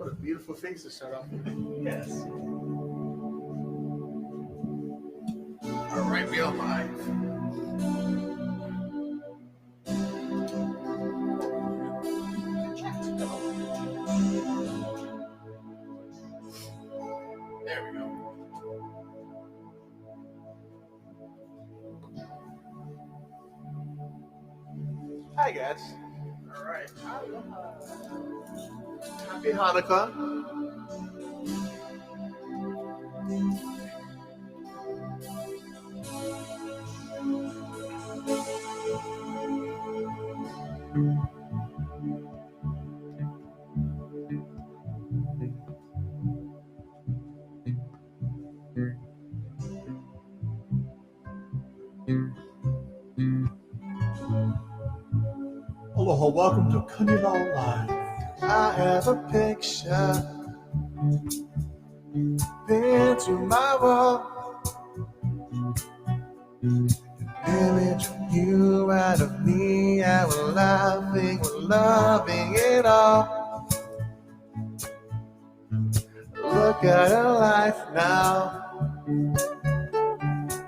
What a beautiful face to start off with. Yes. All right, we are live. There we go. Hi, guys. All right. Happy Hanukkah. Aloha, welcome to Kanilao Live. I have a picture pinned to my wall. Image of you out of me, and we're laughing, we're loving it all. Look at her life now,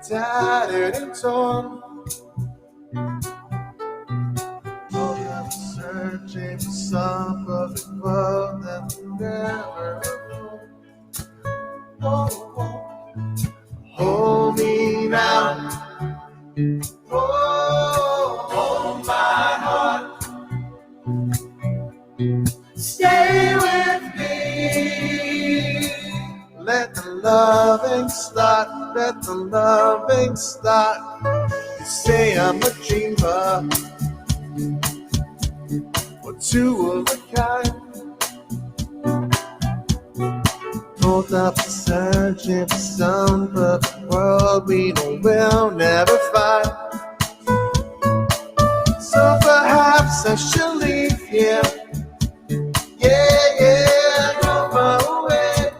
tattered and torn. Oh, you're searching for some perfect world that we never know. Oh, oh. Hold me now. Oh, my heart, stay with me. Let the loving start, let the loving start. You say I'm a dreamer, or two of a kind. Both of us searching for some perfect world we know we'll never find. So perhaps I should leave here. Yeah, go far away.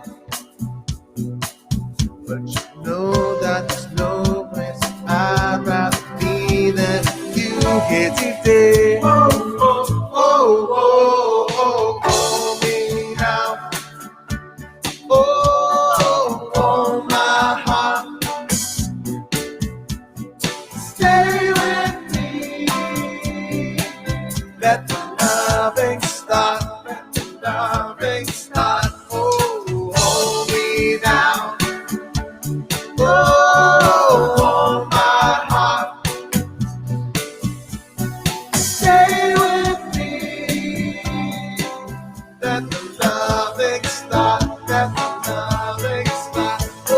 But you know that there's no place I'd rather be than with you here today. Oh, oh, oh, oh, oh, hold me now. Oh, oh, my heart, stay with me. Let the loving start, let the loving start. Oh, hold me down. Oh, oh, my heart, stay with me. Let the loving start, let the loving start. Oh,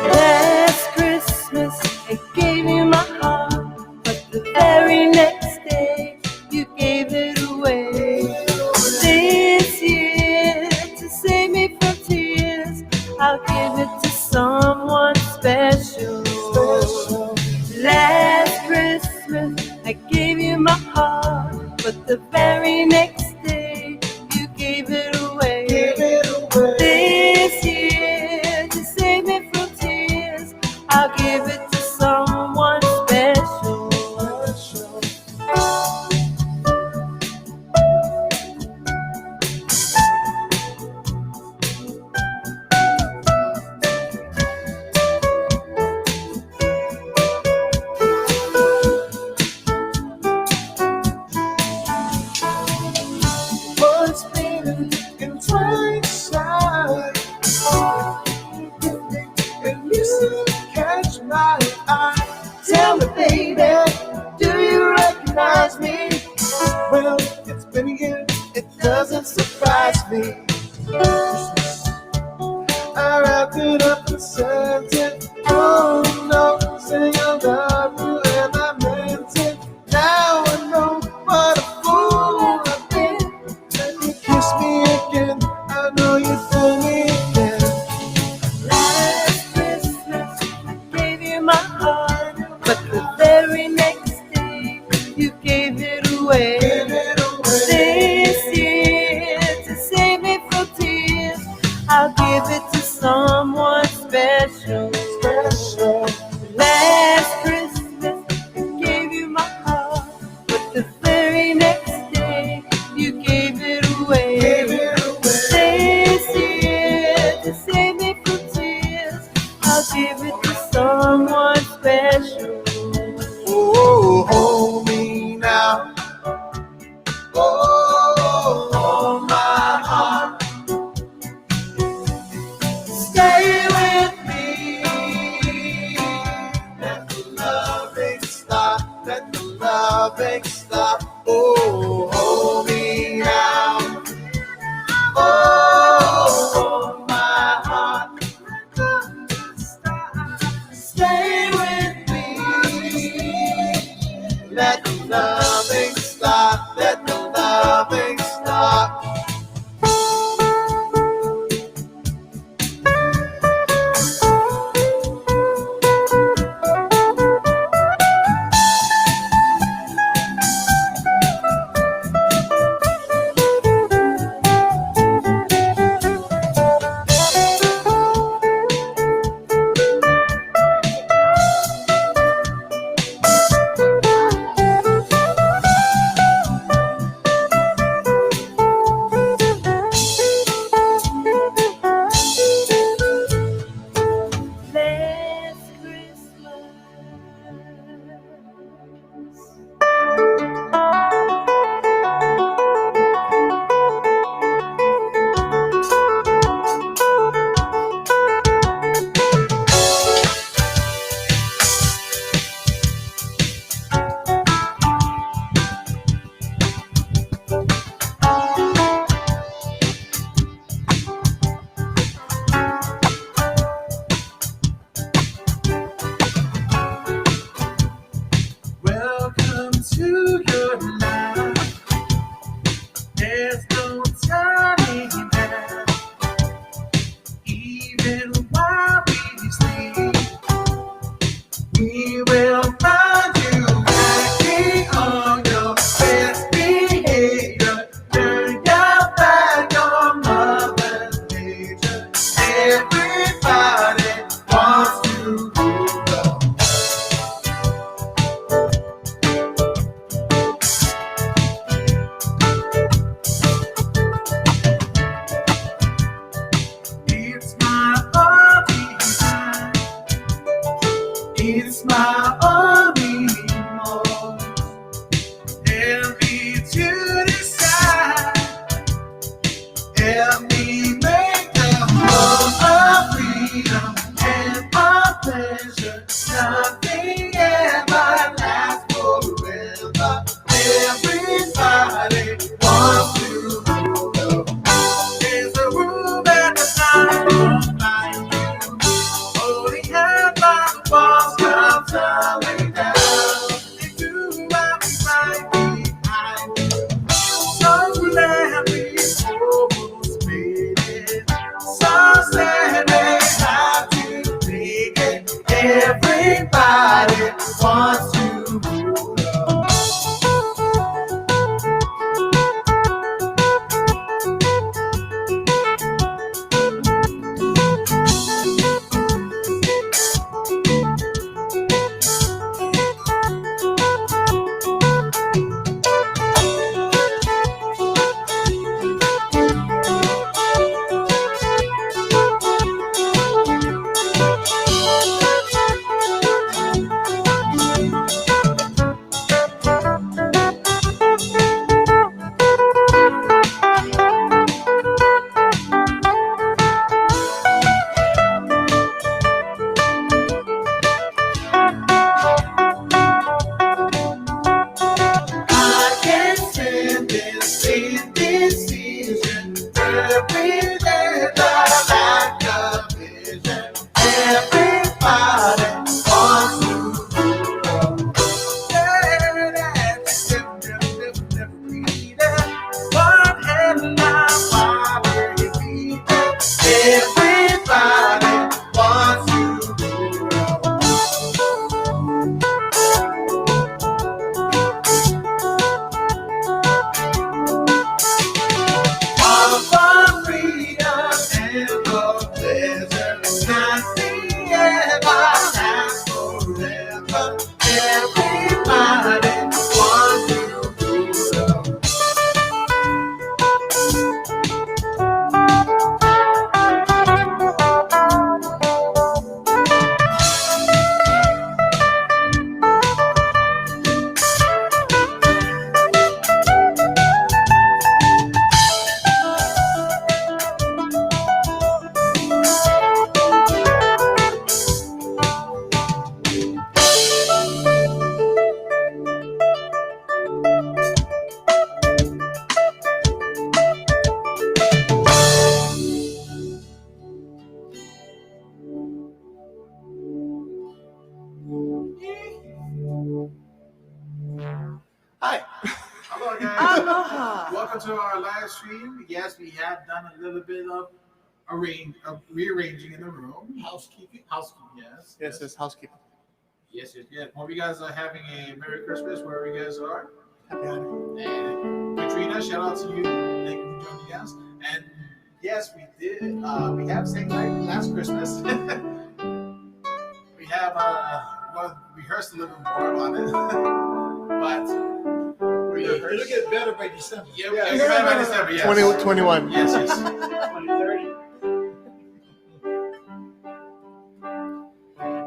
Last Christmas, I gave you my heart, but the very next day, you gave it away. This year, to save me from tears, I'll give it to someone special. Last Christmas, I gave you my heart, but the very next day, you gave it away. give it away. This year, to save me from tears, I'll give it to someone special. Once bitten and twice shy, and you catch my eye. Tell me, baby, do you recognize me? Well, it's been a year, it doesn't surprise me. I wrapped it up and sent it. Oh no, saying I love you and I meant it. Now I know Welcome to our live stream. Yes, we have done a little bit of rearranging in the room. Housekeeping. Housekeeping, yes. Yes, it's housekeeping. Yes. Hope you guys are having a Merry Christmas wherever you guys are. Happy Hanukkah. And Katrina, shout out to you. Thank you for joining us. And yes, we did. We have sang like last Christmas. We have rehearsed a little bit more about it. But It'll get better by December. yeah, we'll get better by December, yes. 2021. Yes. 2030.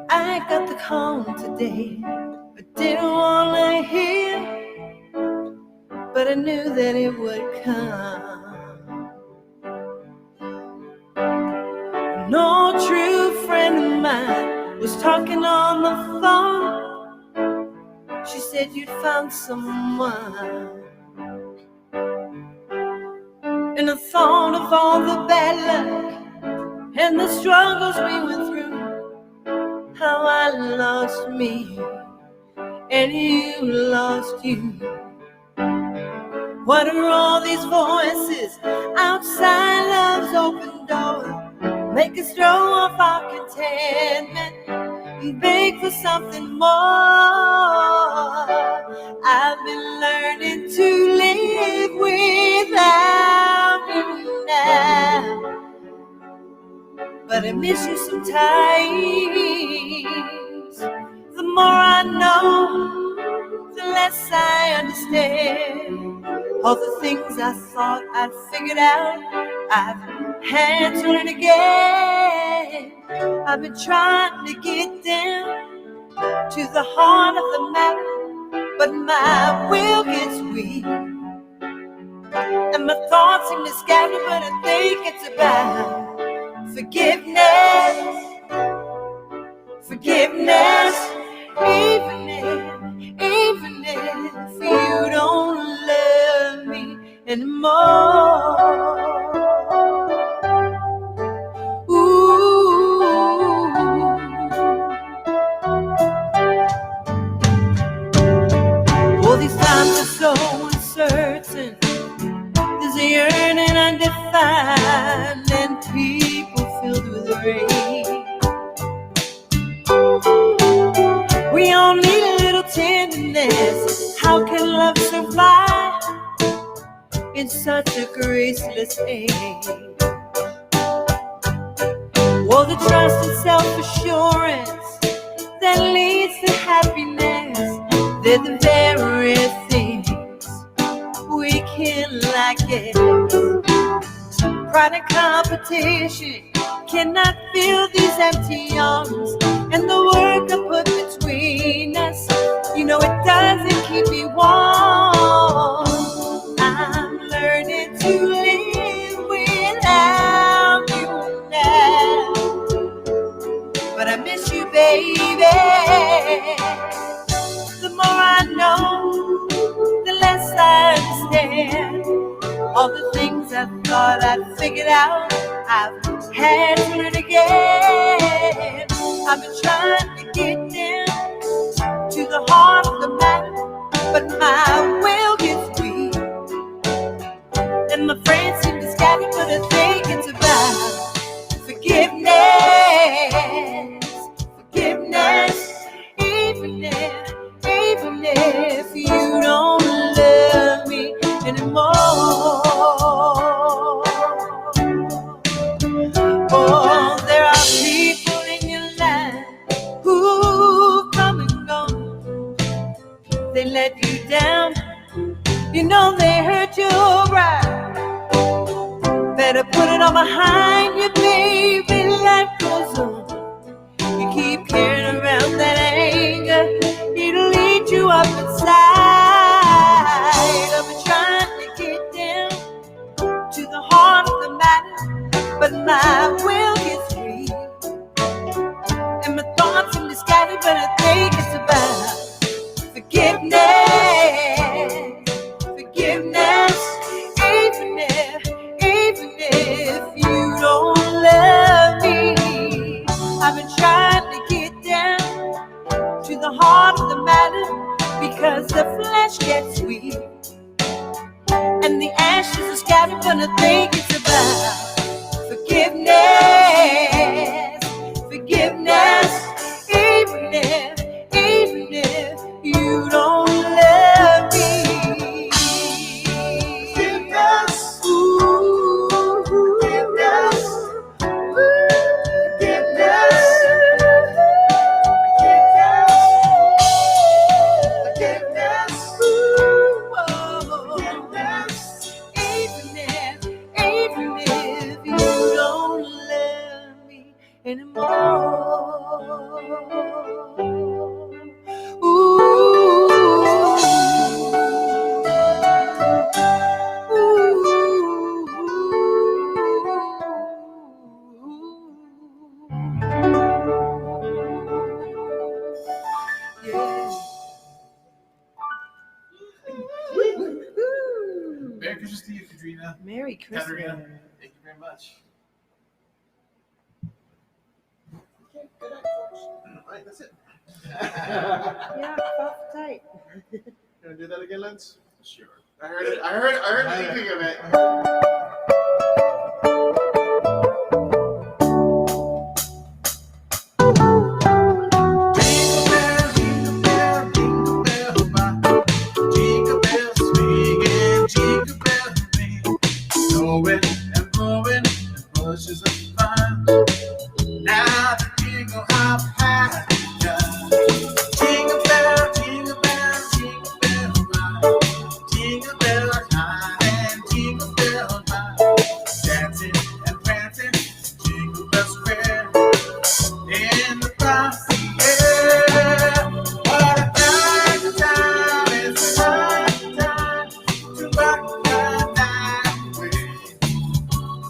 I got the call today, I didn't want to hear, but I knew that it would come. No true friend of mine was talking on the phone. She said you'd found someone. And I thought of all the bad luck and the struggles we went through, how I lost me and you lost you. What are all these voices outside love's open door? Make us throw off our contentment and beg for something more. I've been learning to live without you now, but I miss you sometimes. The more I know, the less I understand. All the things I thought I'd figured out, I've had to learn again. I've been trying to get down to the heart of the matter, but my will gets weak and my thoughts seem to scatter. But I think it's about forgiveness, even if you don't love me anymore. All these times are so uncertain. There's a yearning undefined and people filled with rage. We all need a little tenderness. How can love survive in such a graceless age? Well, the trust and self-assurance that leads to happiness, they're the very things we can lack it. Pride and competition cannot fill these empty arms, and the work I put between us, you know it doesn't keep me warm. I'm learning to live without you now, but I miss you, baby. The more I know, the less I understand. All the things I thought I'd figured out, I've had to learn again. I've been trying to get down to the heart of the matter, but my will gets weak and my friends seem to scatter. But I think it's about forgiveness, even if you don't love me anymore. Oh, there are people in your life who come and go. They let you down, you know they hurt you right. Better put it all behind you, baby. Life goes on. You keep carrying around that anger, it'll eat you up inside. I've been trying to get down to the heart of the matter, but my will gets weak and my thoughts seem to scatter. But I think it's about forgiveness, even if you don't love me. I've been trying to get down to the heart of the matter, because the ashes are scattered, but I think it's about forgiveness. Forgiveness, even if you don't love me. Forgiveness, ooh, forgiveness, forgiveness, forgiveness, forgiveness, even if you don't love me anymore. Merry Christmas to you, Katrina. Merry Christmas. Katarina, thank you very much. Okay, good night, folks. All right, that's it. Yeah, felt tight. You want to do that again, Lance? Sure. I heard it. I heard the beginning of it. Jingle bell, jingle bell, jingle bell, bye. Jingle bells swinging, jingle bells ring. Snowing and blowing, the bushes of fun. Now the jingle hop has begun. Jingle bell, jingle bell, jingle bell ride. Jingle bell high and jingle bell high. Dancing and prancing, jingle bell square. In the bouncy air. What a time, it's a time to rock the night away.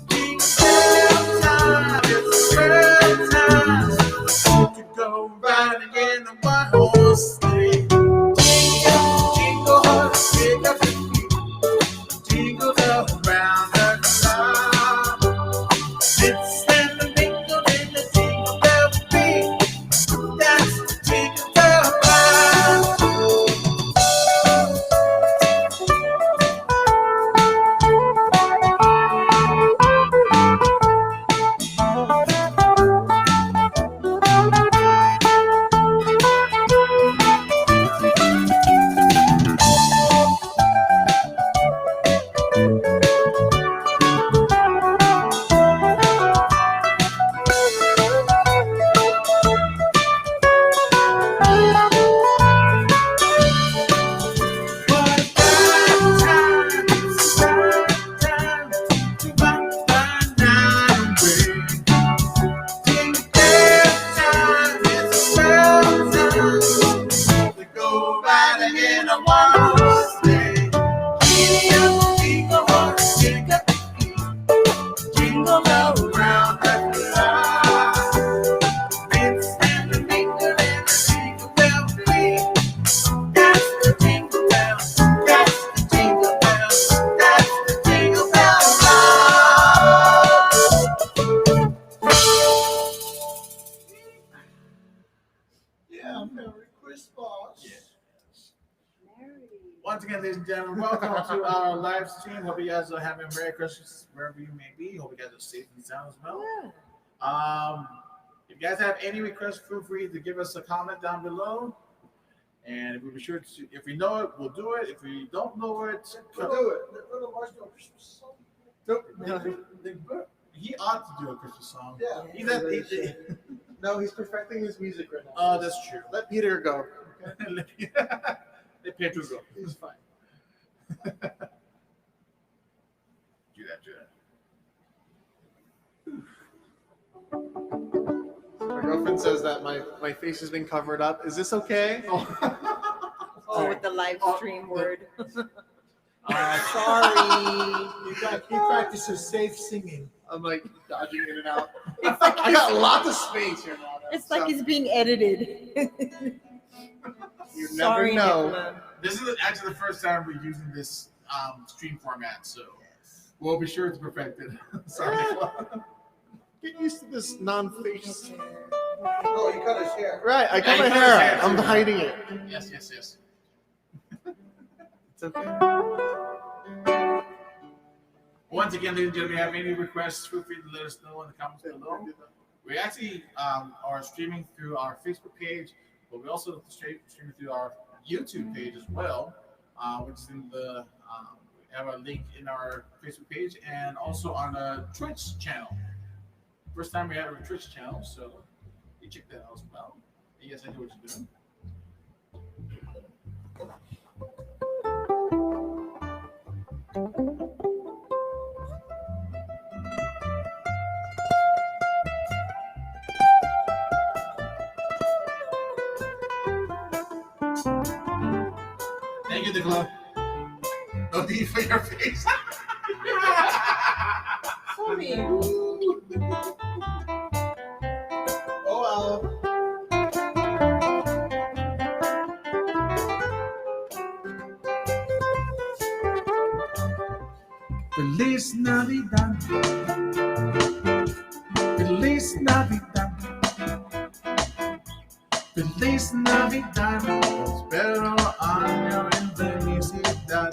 Jingle bell time, it's a real time to go riding in the one-horse sleigh. Jingle, jingle horse, pick up your feet. Jingle bell around the clock. It's in the mingle in the jingle bell beat. That's the jingle bell ride. What a time, it's a time to rock the night away. Jingle bell time, it's a real time to go riding in a one-horse sleigh. Jingle, jingle horse, pick up your feet. Jingle around the clock. It's in the mingle in the jingle bell beat. That's the jingle bell. That's the jingle bell. That's the jingle bell ride. Yeah, Merry Christmas. Once again, ladies and gentlemen, welcome to our live stream. Hope you guys are having a Merry Christmas wherever you may be. Hope you guys are safe and sound as well. If you guys have any requests, feel free to give us a comment down below. And we'll be sure to, if we know it, we'll do it. If we don't know it, We'll do it. Little Marshmallow Christmas song. Nope. he ought to do a Christmas song. Yeah. He's at No, he's perfecting his music right now. Oh, that's true. Let Peter go. Let Pedro go. He's fine. Do that. My girlfriend says that my face has been covered up. Is this okay? Oh, with the live stream word. Sorry. He practices safe singing. I'm like dodging in and out. I got lots of space here now. It's like it's being edited. You never Sorry, know. Nicola. This is actually the first time we're using this stream format, so we'll be sure to perfect it. Sorry. Get used to this non-face. Oh, you cut his hair. Right, I cut Yeah, my you cut hair his hair, out. I'm too. hiding it. Yes. It's okay. Once again, ladies and gentlemen, if you have any requests, feel free to let us know in the comments below. We actually are streaming through our Facebook page, but we also streaming through our YouTube page as well, which is in the we have a link in our Facebook page and also on a Twitch channel. First time we have a Twitch channel, so you check that out as well. You guys know what you're doing. Thank you, Nicola. No need for your face. Sorry. Oh, well. Feliz Navidad. Feliz Navidad. Feliz Navidad. Espero año en felicidad.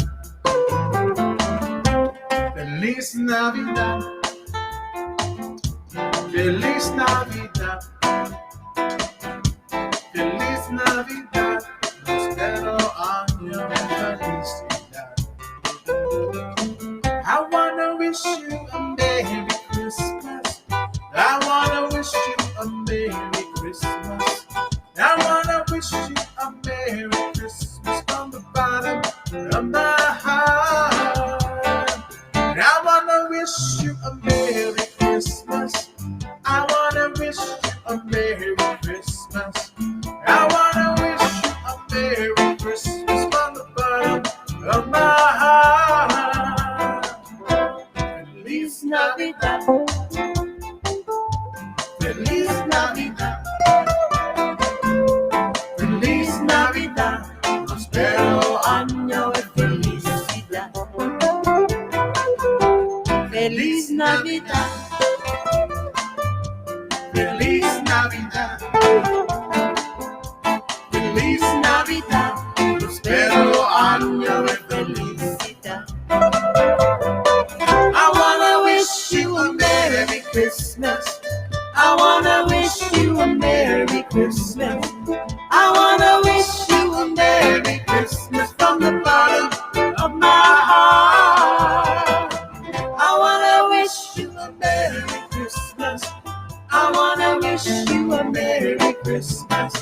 Feliz Navidad. Feliz Navidad. Feliz Navidad. Espero año en felicidad. I wanna wish you a Merry Christmas. I wanna wish you a Merry Christmas. I wanna wish you a Merry Christmas from the bottom of my heart. And I wanna wish you a Merry Christmas. I wanna wish you a Merry Christmas. I wanna wish you a Merry Christmas from the bottom of my heart. Feliz Navidad. Feliz Navidad. Feliz Navidad. Prospero año de felicidad. Feliz Navidad. Feliz Navidad. Feliz Navidad. Prospero año de felicidad. I wanna wish you a Merry Christmas. I wanna wish you a Merry Christmas. I wanna wish you a Merry Christmas from the bottom of my heart. I wanna wish you a Merry Christmas. I wanna wish you a Merry Christmas.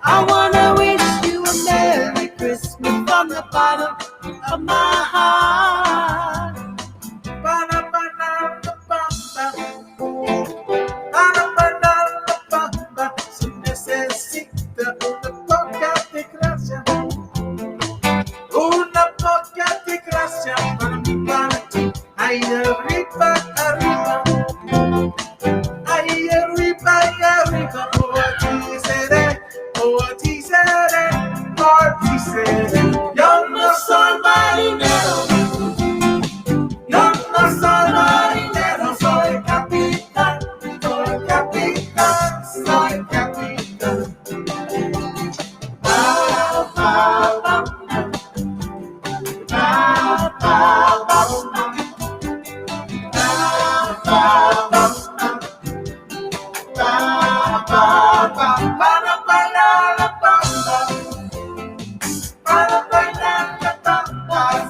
I wanna wish you a Merry Christmas from the bottom of my heart. Se necesita una poca de gracia, una poca de gracia para mí, para ti. Ahí arriba, arriba, ahí arriba, y arriba. Por ti seré, por ti seré, por ti seré. Yo no soy marinero, yo no soy marinero, soy capitán, soy capitán, soy capitán. Ba, ba, ba, ba, ba, ba,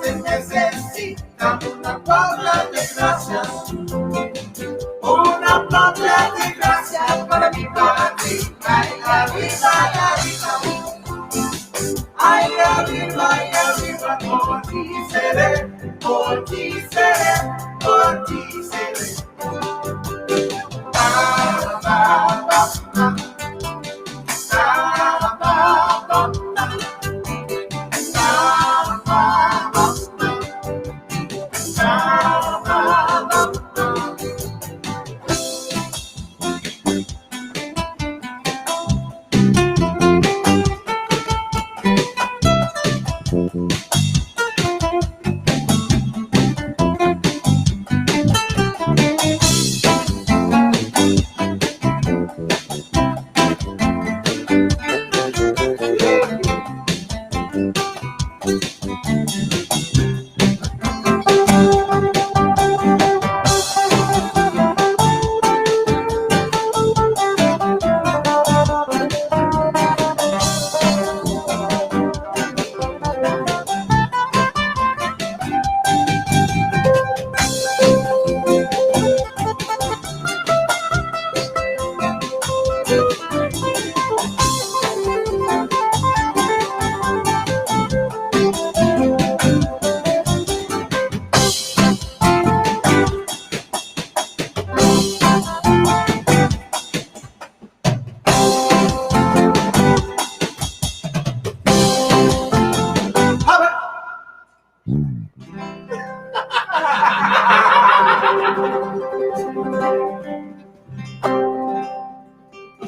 se necesita una palabra de gracias, una palabra de gracias para mí, para ti. Ay, arriba, ay, arriba, ay, arriba, por ti seré, por ti seré, por ti seré. Ba, ba, ba, ba. Ba, ba, ba, ba.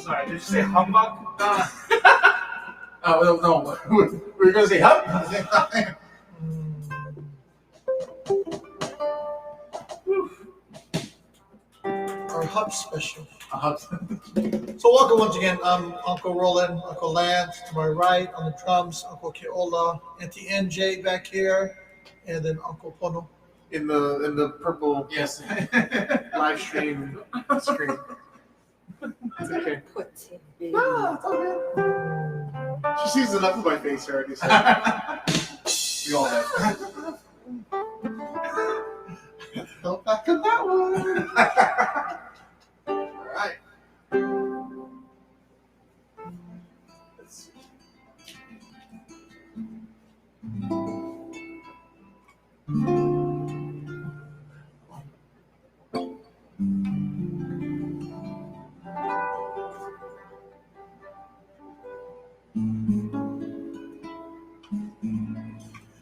sorry. Did you say humbug? Oh no. We were gonna say hum. Our hub special. Uh-huh. So welcome once again. I'm Uncle Roland, Uncle Lance to my right on the drums, Uncle Keola, Auntie NJ back here, and then Uncle Pono. In the purple Yes. live stream screen. It's okay. Ah, It's okay. She sees enough of my face already. So. We all have. Fell back on that one. All right. Let's see.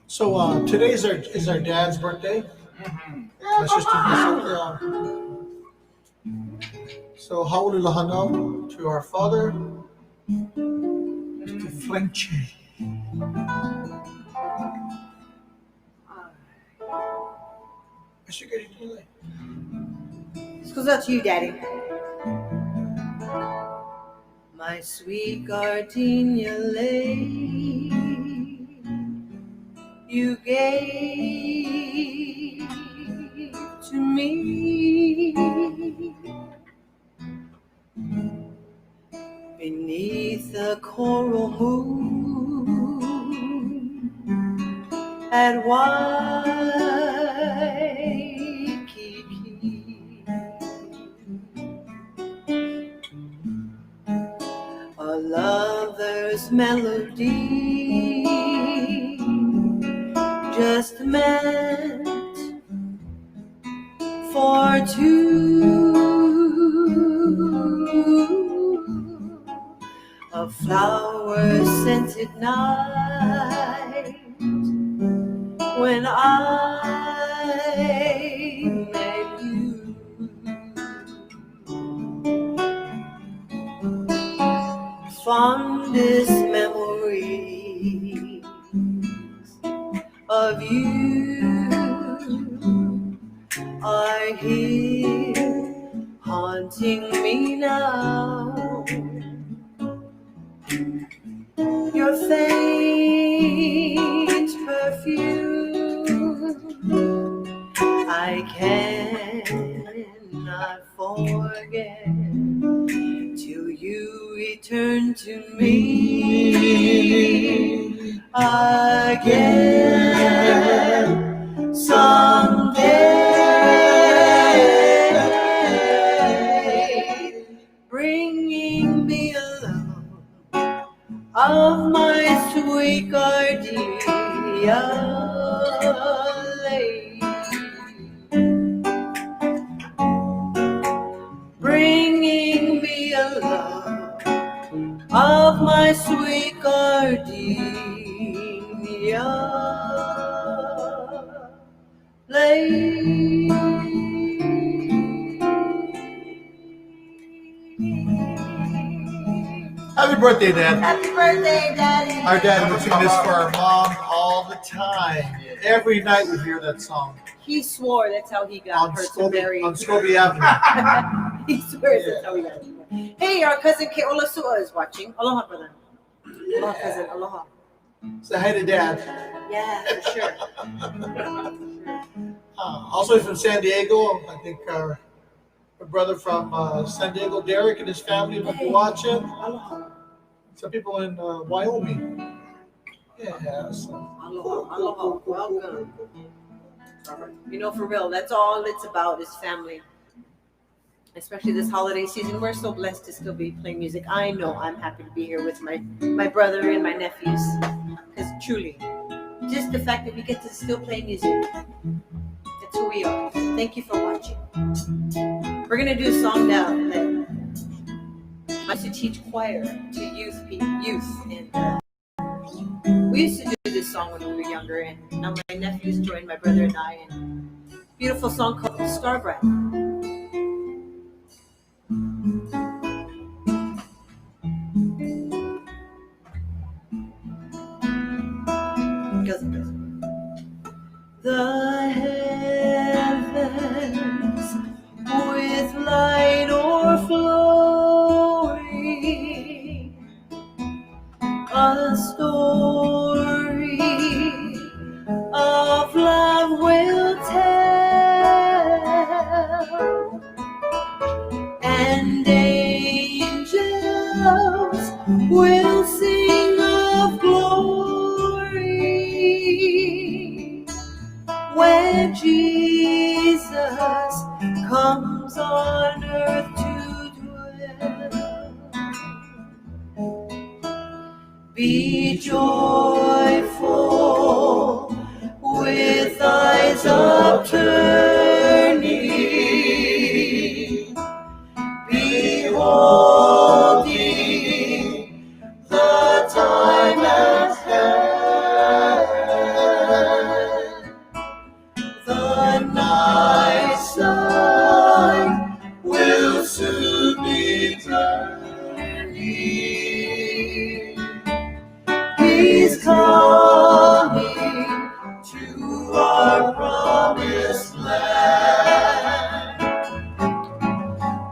So today is our dad's birthday. My sister. So haululahano to our father, to Frenchie. I should get it today. This goes out to you, Daddy. My sweet gardenia lady, you gave to me beneath the coral moon at Waikiki. A lover's melody just meant for two. A flower-scented night when I met you. Fondest memories of you are here haunting me now. Your faint perfume I cannot forget till you return to me again someday, bringing me along of my sweet gardenia lady, bringing me along of my sweet gardenia lady. Happy birthday, Dad. Happy birthday, Daddy. Our dad would sing this for our mom all the time. Every night we hear that song He swore that's how he got her to marry. on Scobie Avenue. He swears that's how he got her. Hey, our cousin Keola Sua is watching. Aloha, brother. Aloha, cousin. Aloha. Say hi to Dad. Yeah, for sure. Also from San Diego, I think our brother from San Diego, Derek, and his family will be watching. Aloha. Some people in Wyoming. Yeah. So. Aloha. Aloha. Welcome. You know, for real, that's all it's about is family. Especially this holiday season. We're so blessed to still be playing music. I know I'm happy to be here with my brother and my nephews. Because truly, just the fact that we get to still play music, that's who we are. Thank you for watching. We're going to do a song now that I used to teach choir to youth. And we used to do this song when we were younger. And now my nephews joined my brother and I. And beautiful song called Starbright. promised land.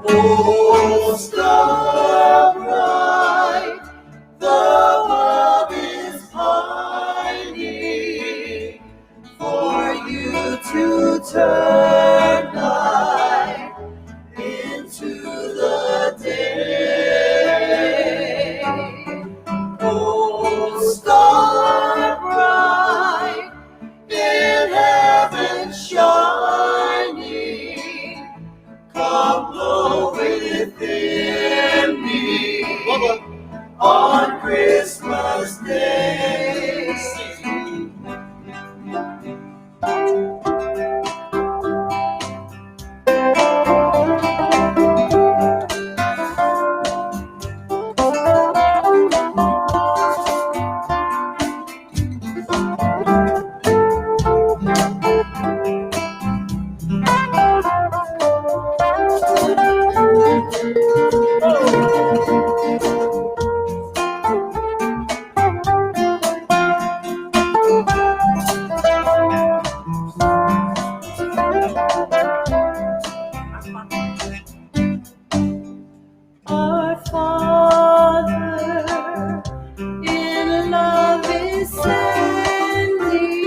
Oh, star bright, the world is pining for you to turn night into the day. Oh, star bright, in heaven shining, come blow within me on Christmas Day. Our Father in love is sending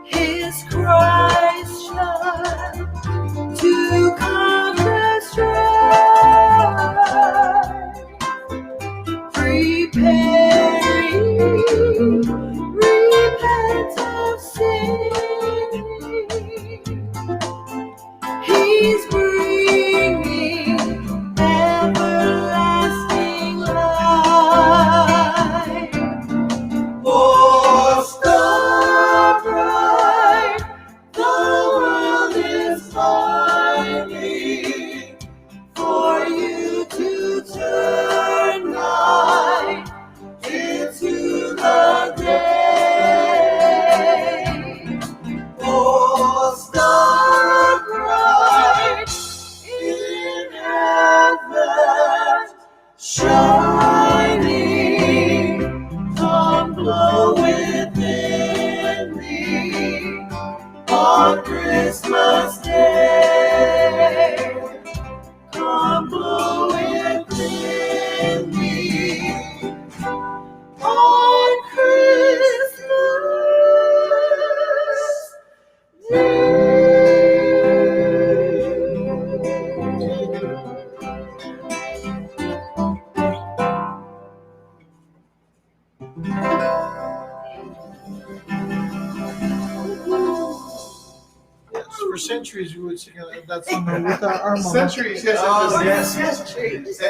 His Christ child to conquer strife, preparing, repent of sin. He's bringing everlasting light. Oh, star bright, the world is pining for you to turn night into the day. Oh, star bright, in heaven shining, come blow within me on Christmas Day. Come blow within me on Christmas Day. Yes, for centuries we would sing that song with our mama. Centuries, yes.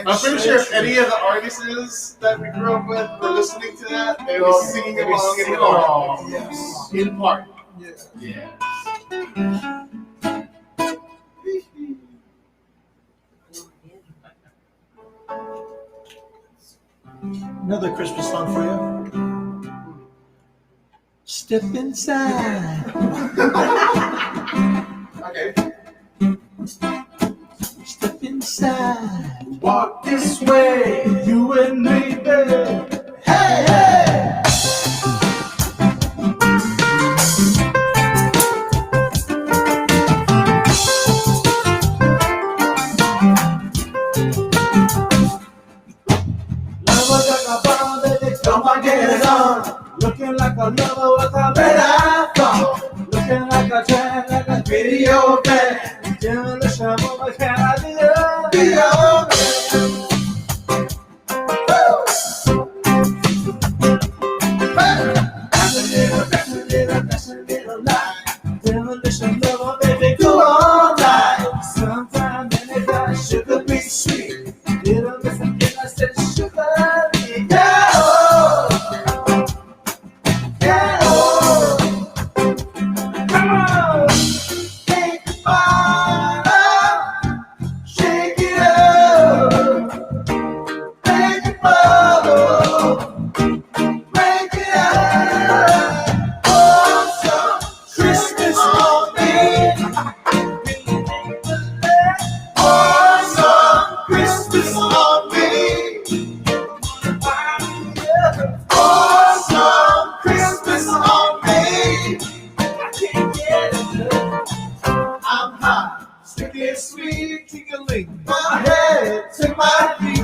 I'm pretty sure if any of the artists that we grew up with were listening to that, they were singing along in part. Yes. In part. Yes. Yes. Another Christmas song for you. Step inside. Okay. Step inside. Walk this way, you and me, baby. Hey, hey! Lover got a bomb, baby, come on, get it on. Looking like a lover with a better phone. Looking like a trend, like a video band. Demolition woman, can I be your man? That's a little lie. Demolition lover, baby, go all night. Sometimes in it got sugar be sweet. Little miss again, I said sugar be down. Yeah, oh. Come on, take the bottle, shake it up, take the bottle, break it up. Oh, some Christmas on me. sticky, sweet, tingling. From my head to my feet.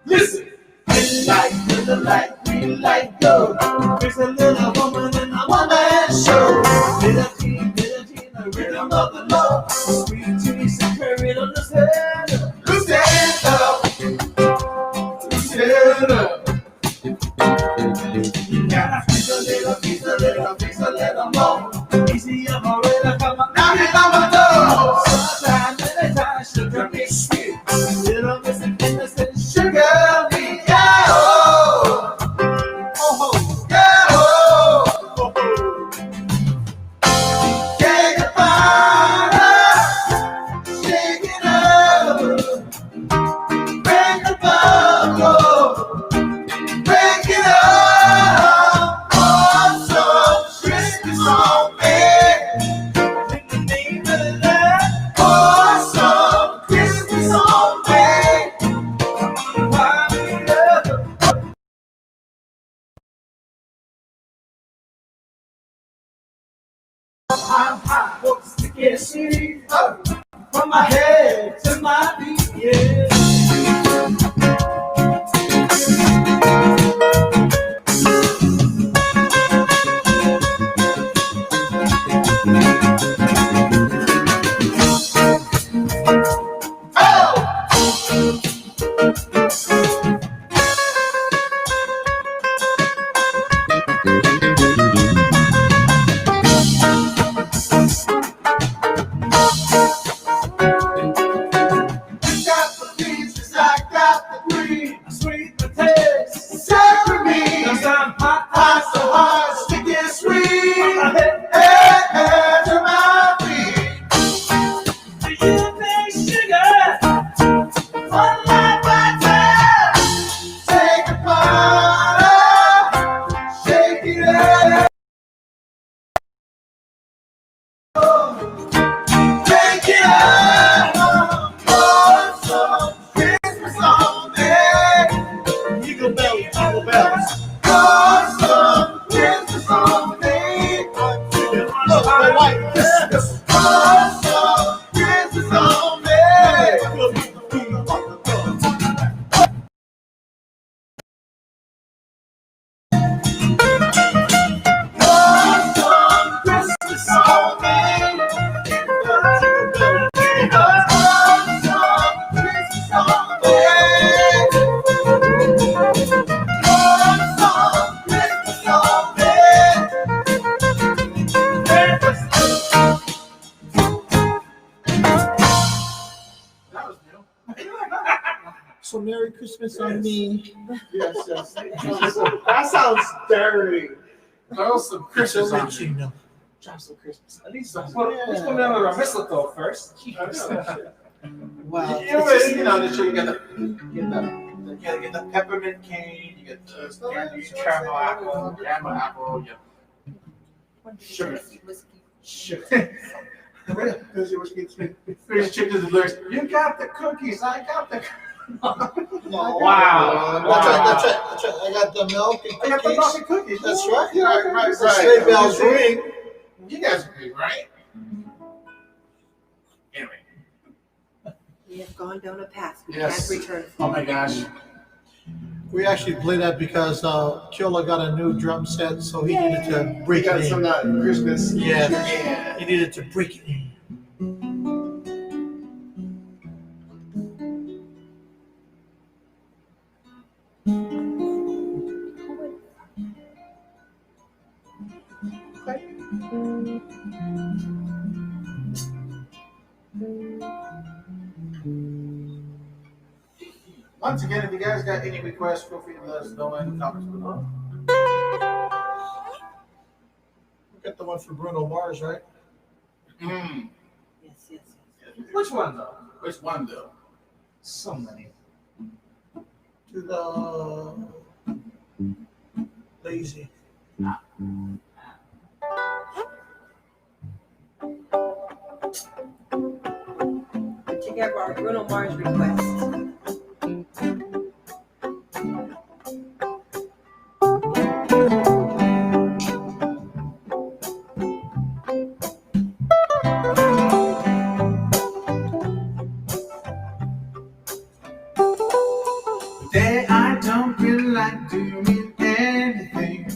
Listen, in the light, green light, go. There's a little woman in a one-man show. Little teen, the rhythm of the Lord. Sweet Teresa carried on the center. Stand up. You gotta piece a little, piece a little, piece a little more. Easy, I'm already come on. Now you know my door. Sometimes, many times, sugar be sweet. Little missing innocent sugar me. Yeah, oh, oh, yeah, oh, oh. Shake it, fire, shake it up, break the bubble, break it up. Oh, so Christmas on me, in the name of love. Oh, so Christmas on me, why we love. I'm hot, what's sticky, sweet, from my head to my feet, yeah. You got the peaches, I got the green, sweet potatoes, serve me. 'Cause I'm hot, hot, so hot, sticky, sweet, from my head to my feet. Do you think sugar, one life by time? Take a bottle, shake it up, take it up. Oh, so Christmas on me. Eagle bells, jingle bells. Oh, so Christmas on me. Look, my white Christmas. Oh, so Christmas on me. Oh, so Christmas on me. Oh, so Christmas on That was new. So Merry Christmas on me. Yes, yes. That sounds dirty. Throw some Christmas on me. Original. Drop some Christmas. At least let's put them under a mistletoe first. Wow. You know, the you get the peppermint cane, you get the candy caramel apple, sugar. There's chicken and lyrics. You got the cookies, I got the. Wow. That's right. I got the milk and I got the cookies. milk and cookies. That's right. Right. The sleigh bells ring. You guys agree, right? Anyway. We have gone down a path we Yes. can't return. Oh my gosh. We actually played that because Kyola got a new drum set, so he needed to break it in. Christmas. Yes. Yeah. He needed to break it in. Once again, if you guys got any requests, feel free to let us know in the comments below. We got the one for Bruno Mars, right? Mm. Yes. Which one though? Which one though? So many. To the lazy. Together our Bruno Mars request. doing anything.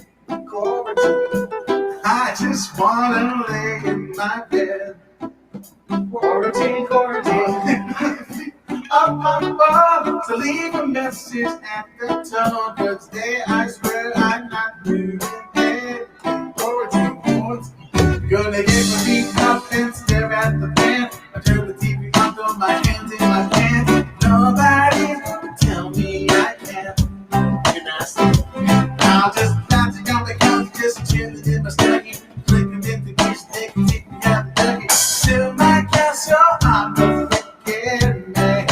Quarantine. I just wanna lay in my bed. Quarantine, quarantine. Up, to leave a message at the tone. Cause today I swear I'm not doing anything. Quarantine, quarantine. Gonna get my feet up and stare at the fan. I turn the TV on, throw my hands in my pants. Nobody's gonna tell me I can't. You're nasty. I'll just bounce on the couch, just chilling in my study. Flicking in the kiss, take me out the ducky. Till my castle, I'm the freaking man.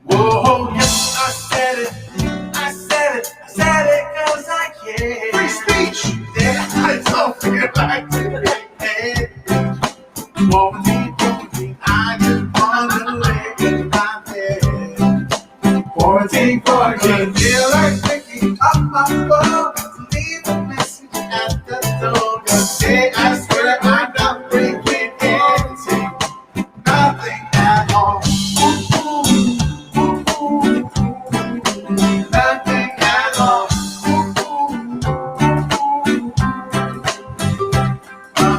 Whoa, yes, I said it. I said it. I said it cause I can. Free speech. Yeah, I don't feel like doing it. Quarantine, quarantine. I just wanna lay in my bed. Quarantine, quarantine. Feel like picking up my phone to leave a message at the door. Cause today I swear I'm not breaking anything. Nothing at all. Nothing at all.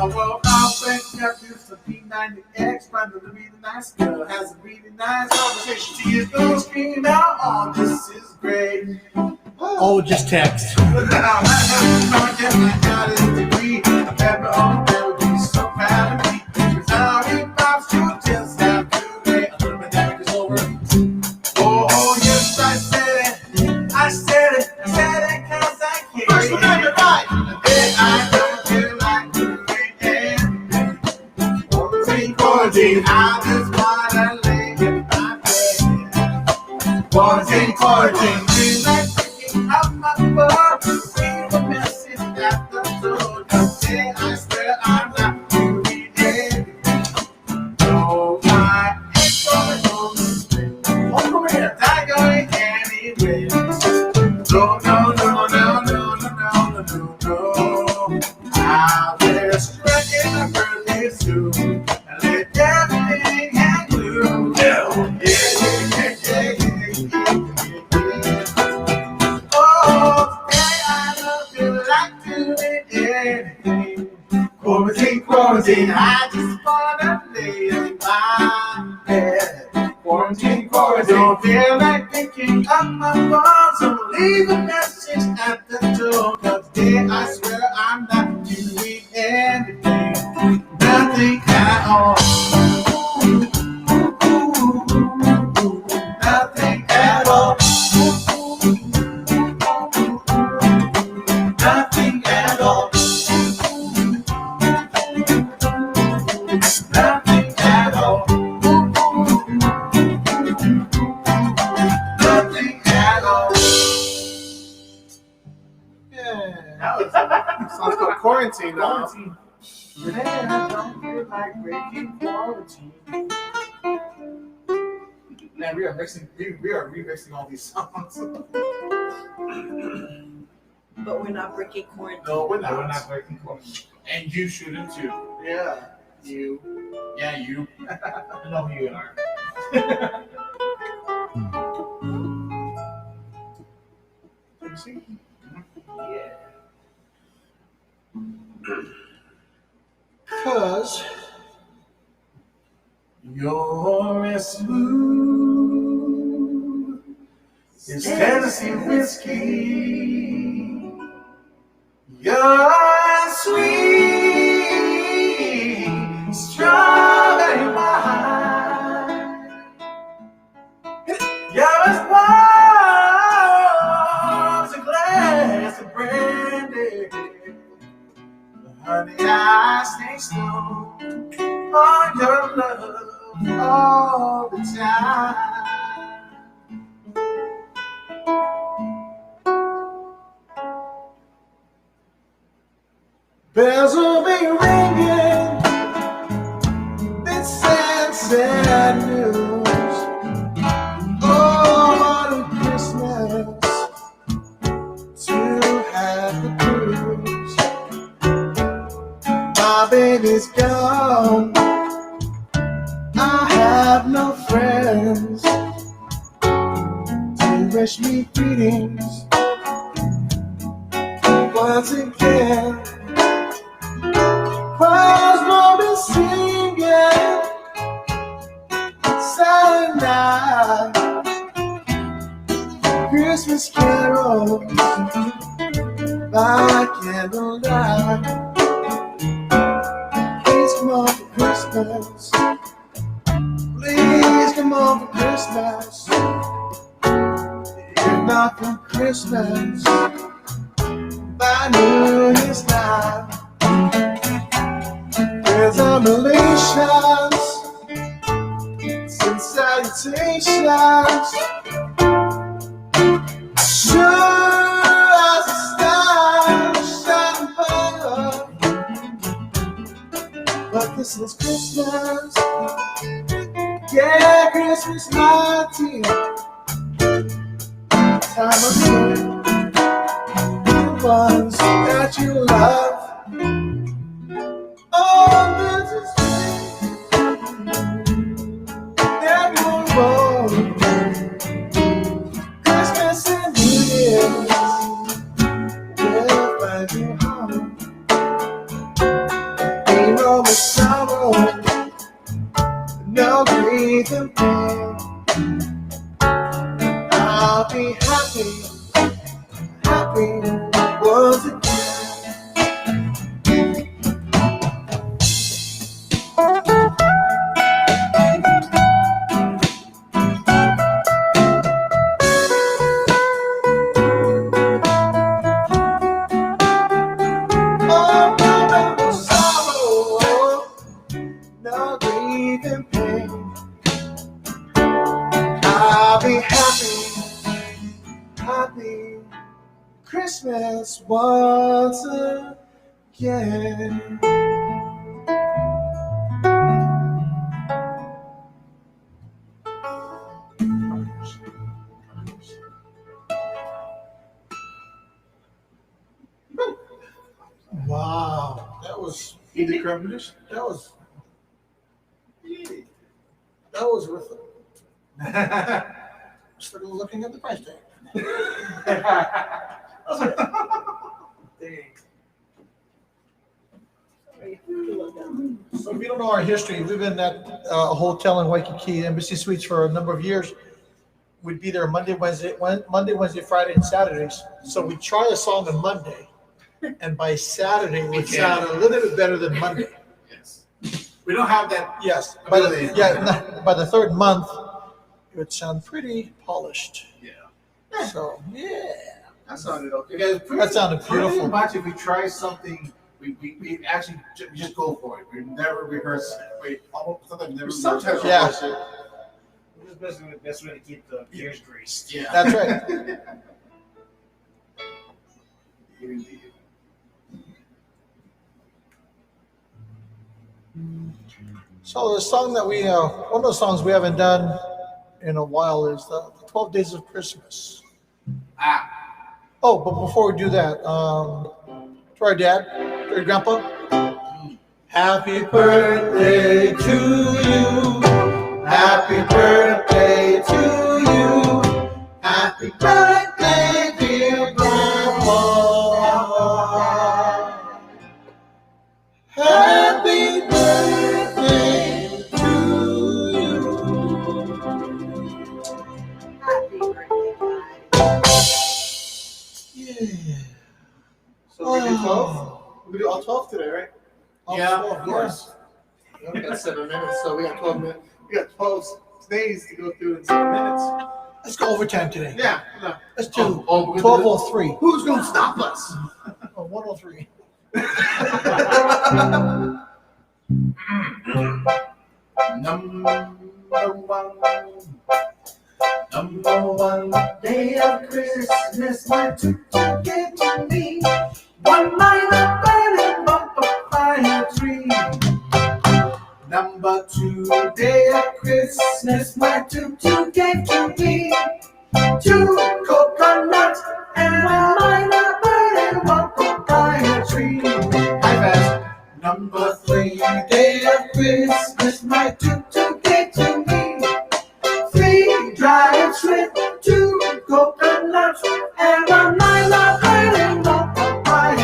Well, I'll wake up to some P90X, find a really nice girl, has a really nice conversation. She is gonna scream out, oh, this is great. Oh, just text. I got a degree. I bet my own that would be so proud of me. Cause I'll be about to just have to wait until the pandemic is over. Oh, yes, I said it. I said it. I said it cause I can. First Amendment right. And I don't feel like doing anything. Quarantine, quarantine. I just wanna lay in my bed. Quarantine, quarantine. Feel like picking up my phone to leave a message at the door. Today I swear I'm not doing anything. No, I ain't going home. Oh, come here. Not going anywhere. No, no, no, no, no, no, no, no, no. I'll just run in a birthday suit and let everything hang loose. Yeah, yeah, yeah, yeah, yeah, yeah. Oh, today I don't feel like doing anything. Quarantine, quarantine, I just wanna lay in my bed. Quarantine, quarantine, don't feel like picking up my phone, so leave a message at the door. Cause today I swear I'm not doing anything, nothing at all. Nothing at all. Nothing at all. Nothing at all. Nothing at all. Yeah. Sounds like quarantine now. Quarantine. Today I don't feel like breaking quarantine. Man, we are remixing all these songs. But we're not breaking quarantine. No, we're No, we're not. not breaking quarantine. And you shouldn't too. Yeah, you. Yeah, you. I know who you are. See? Cause You're as smooth as Tennessee whiskey. You're as sweet as strawberry wine. You're as warm as a glass of brandy. Honey, I stay slow on your love all the time. Bells will be ringing, it's sad, sad news. Oh, what a Christmas to have the blues. My baby's gone, I have no friends to wish me greetings. once again. Choirs will be singing silent night, Christmas carols by candlelight. Please come on for Christmas. Please come on for Christmas. If not for Christmas, by New Year's night. Congratulations and salutations. Sure as the stars shine above, but this is Christmas. Yeah, Christmas, my dear. Time of year, the ones that you love. Oh, this is everyone. Christmas and New Year's will find you home. Ain't no more sorrow, no grief and pain. I'll be happy, happy once again. Oh, no more sorrow, no grief and pain. I'll be happy, happy Christmas once again. Wow, that was Eat the crab dish? that was worth it. Started looking at the price tag. Dang. So if you don't know our history, we've been at a hotel in Waikiki, Embassy Suites, for a number of years. We'd be there Monday, Wednesday, Friday, and Saturdays. So we try a song on Monday, and by Saturday it would sound a little bit better than Monday. Yes. We don't have that. Yes, Ability. by the third month, it would sound pretty polished. Yeah. So yeah, That sounded okay. Guys, that sounded pretty beautiful. much if we try something, we actually just go for it. We never rehearse. We almost sometimes never. Sometimes rehearse. Yeah. rehearse it. This is basically the best way to keep the gears greased. Yeah. That's right. Indeed. So the song that we, one of the songs we haven't done in a while is the 12 Days of Christmas. Ah. Oh, but before we do that, to our dad, to your grandpa, happy birthday to you. Happy birthday to you. Happy birthday, dear grandpa. Happy birthday to you. Happy birthday, guys. Yeah. So we do 12? We do all 12 today, right? Yeah, of course. We only got 7 minutes, so we got 12 minutes. We got 12 days to go through in 7 minutes. Let's go overtime today. Yeah. No. Let's do Oh, 12:03. Who's gonna stop us? Oh, 103. Number one day of Christmas, my tutu gave to me one minor burning bumper fire tree. Number two day of Christmas, my tutu gave to me 2 coconuts and a minor burning bumper fire tree. High fast. Number 3 day of Christmas, my tutu gave to me 3 dried shrimp, 2 coconuts, and a minor burning bumper fire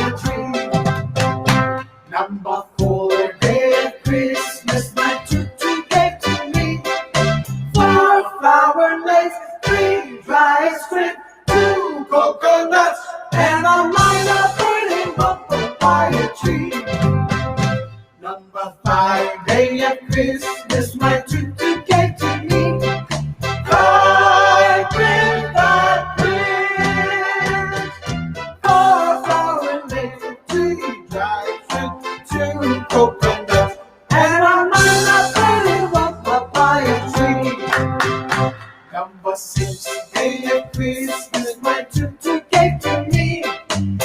flower lace, 3 dry ice cream, 2 coconuts, and a minor burning papaya tree. Number 5, day of Christmas, my tutu gave to me. 5 with that prince, 4 flower lace, 3 dry fruit, 2 coconuts, and a minor burning papaya tree. Number 6, day of Christmas, my tutu gave to me.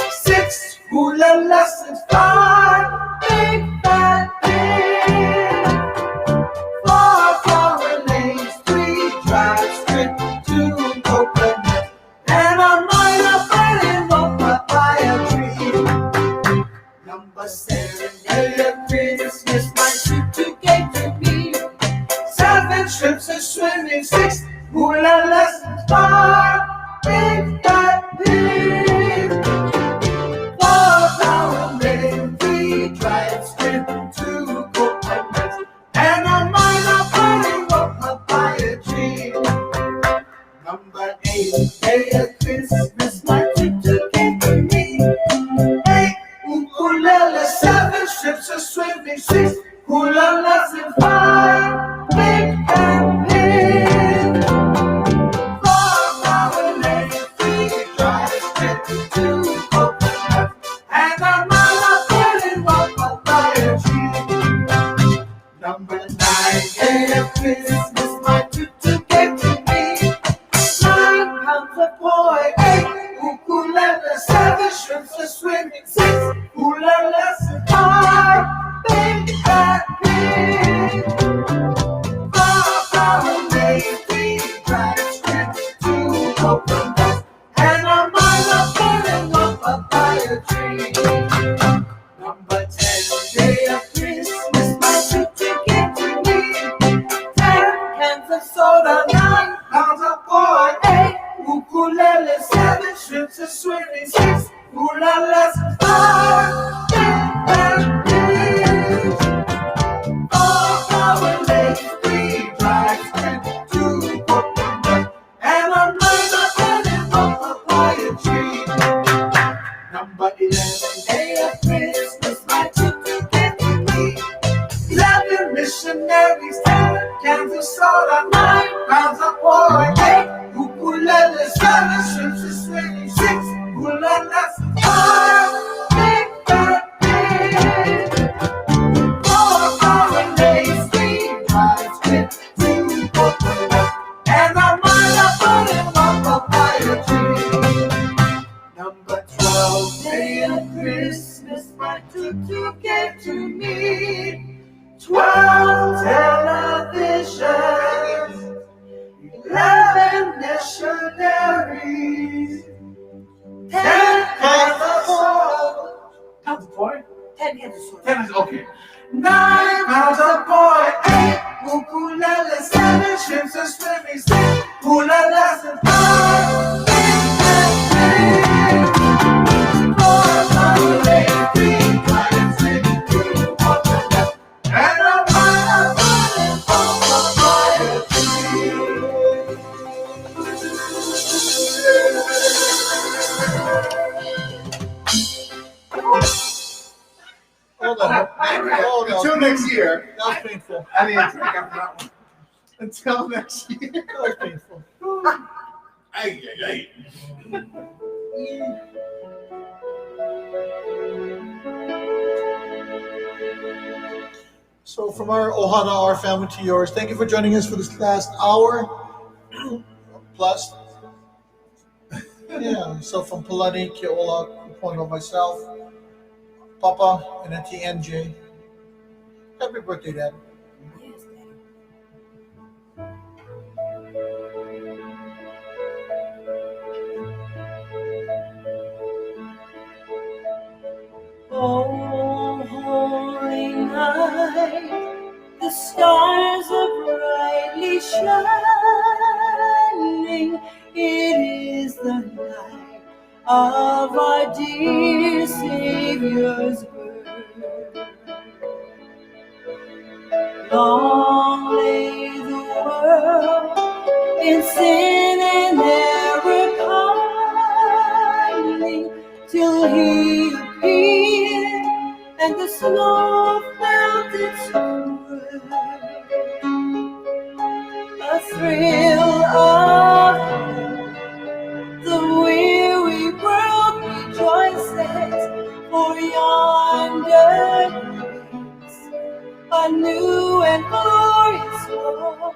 6 hula lessons, 5 big fat pins, 4 flower lace, 3 dry strip, 2 coconuts, and a minor burning papaya tree. Number 7, day of Christmas, my tutu gave to me. 7 trips of swimming, 6 hula lessons, 5 big fat pins, 4 flower lace, 3 dried strip, 2 coconuts, and a minor burning papaya tree. Number 8, day of Christmas, my tutu gave to me. 8 ukulele, 7 strips of swimming, 6 hula lessons, 5 big fat pins, 4 flower lace, 3 dry strips, 2 coconuts, and a minor burning papaya tree. Number 9, day of Christmas, my tutu gave to me. 9 pounds of boy, 8 ukulele, 7 shrimps for swimming, 6 hula lessons, 5 big fat pigs, 4 flower lace, 3 dried strips, 2 coconuts, and a minor burning papaya tree. Number 10, day of Christmas, my tutu gave to me. 10 cans of soda, 9 pounds of boy, 8 ukulele, 7 strips of swimming, 6 hula lessons, 5 big fat pigs, 4 flower lace, 3 dried strips, 2 coconuts, and a minor burning papaya tree. Number 11, day of Christmas, my tutu gave to me. 11 missionaries, 10 cans of soda, 9 pounds of pork, 8 ukulele, 7 strips of swimming, 6 hula lessons, 5 big fat pigs, 4 flower lace, 3 dried strips, 2 coconuts, and a minor burning papaya tree. Number 12, day of Christmas, my tutu gave to me. 12 televisions, 11 missionaries, 10 cans of soda. Count the boy? 10 cans of soda. 10 is okay. 9 pounds of boy, 8 ukulele, 7 ships of swimming, 6 hula lessons, 5 big fat pigs, 4 flower lace, 3 dried strips, 2 coconuts, and a minor burning papaya tree. Hold on. Hold on. Until next year. That was painful. I need to drink after that one. Until next year. That was painful. Ay, ay, ay. So from our Ohana, our family to yours, thank you for joining us for this last hour plus. Yeah, so from Palani, Keola, Kupono, myself, Papa, and Auntie NJ. Happy birthday, Dad. Yes, Daddy. Oh, holy night, the stars are brightly shining. It is the night of our dear Savior's birth. Long lay the world in sin and error pining, till he appeared and the snow felt its worth. A thrill of the weary world rejoices, for yonder breaks a new and glorious fall.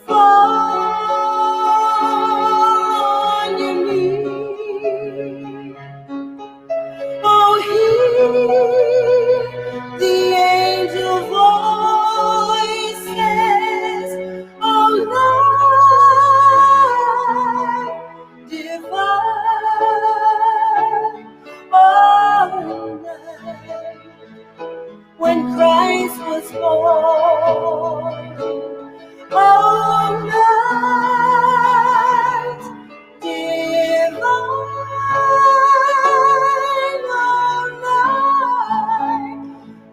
Fall on your knees. Oh, hear the angel voices. Oh, light divine. Oh, night when Christ was born. Oh, night divine.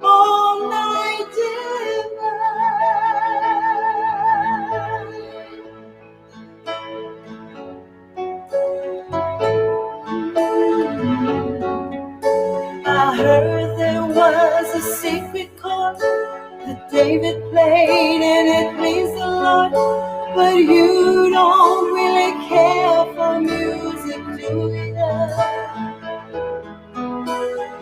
All night divine. I heard there was a secret chord that David played and it pleased the Lord, but you don't really care for music, do you?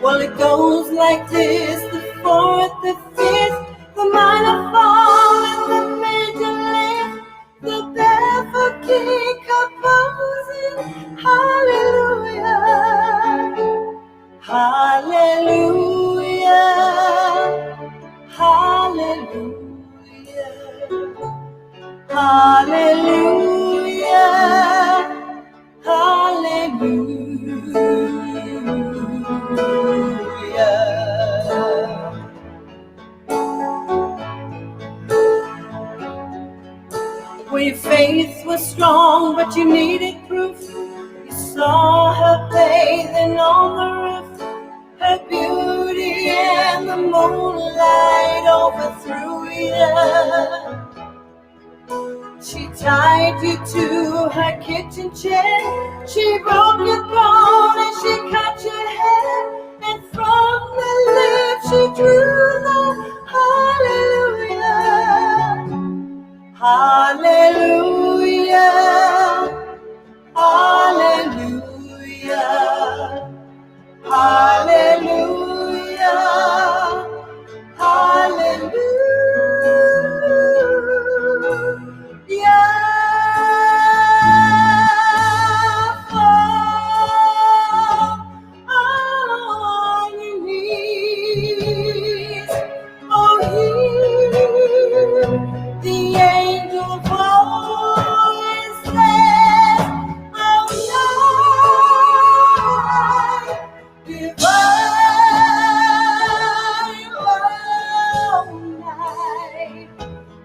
Well, it goes like this: the fourth, the fifth, the minor fall, and the major lift, the barefoot king composing. Hallelujah, hallelujah, hallelujah, hallelujah, hallelujah. Well, your faith was strong, but you needed proof. You saw her bathing on the roof, her beauty and the moonlight overthrew you. She tied you to her kitchen chair, she broke your throne and she cut your hair, and from the lips she drew the hallelujah, hallelujah, hallelujah, hallelujah, hallelujah.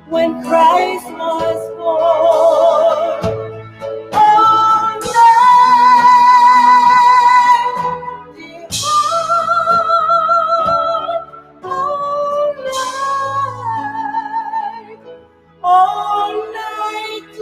When Christ was born, all night divine, all night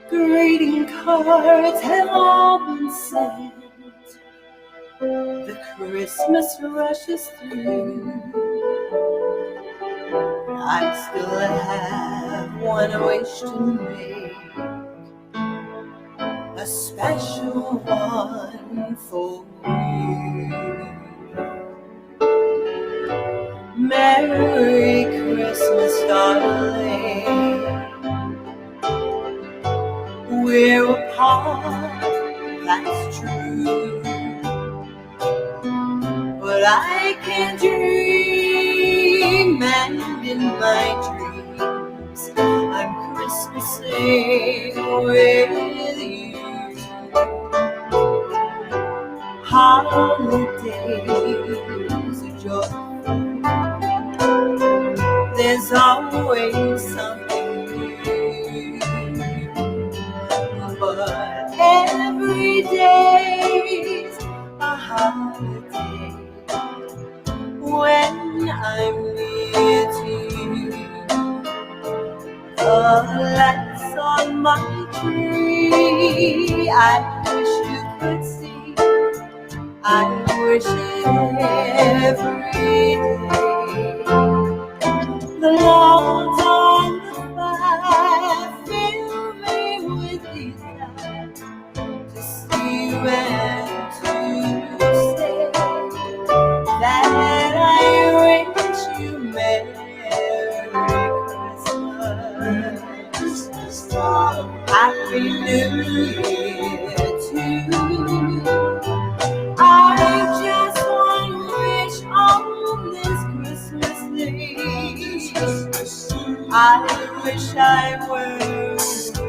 Greeting cards have all been sent. The Christmas rushes through. I still have one wish to make, a special one for you. Merry Christmas, darling. we're apart, that's true. But I can dream, and in my dreams, I'm Christmasing with you. Holidays are joyful. There's always something new. But every day's a holiday when I'm near to you. The lights on my tree, I wish you could see. I wish it every day. The logs on the fire fill me with desire to see you and to say that I wish you Merry Christmas, Happy New Year too. I just want to wish on this Christmas Day. I wish I were with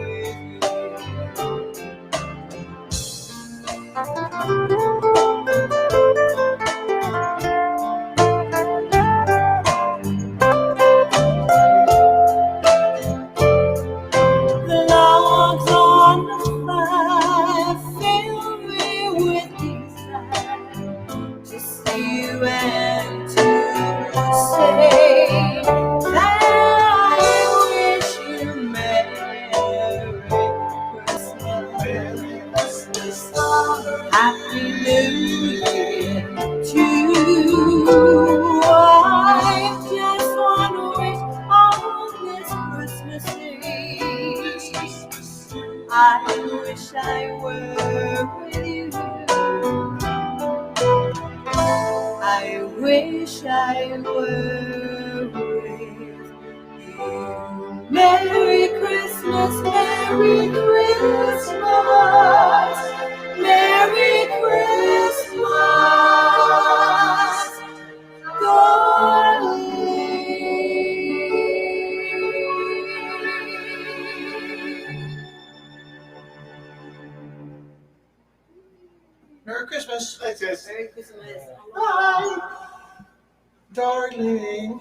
the logs on the fire fill me with desire to see you and to say that I wish you Merry Christmas, Happy New Year too. I just want to wish on this Christmas Day. I wish I were with you. I wish I were with you. Merry Christmas, Merry Christmas, Merry Christmas, darling. Merry Christmas. Thanks, guys. Merry Christmas. Bye. Darling.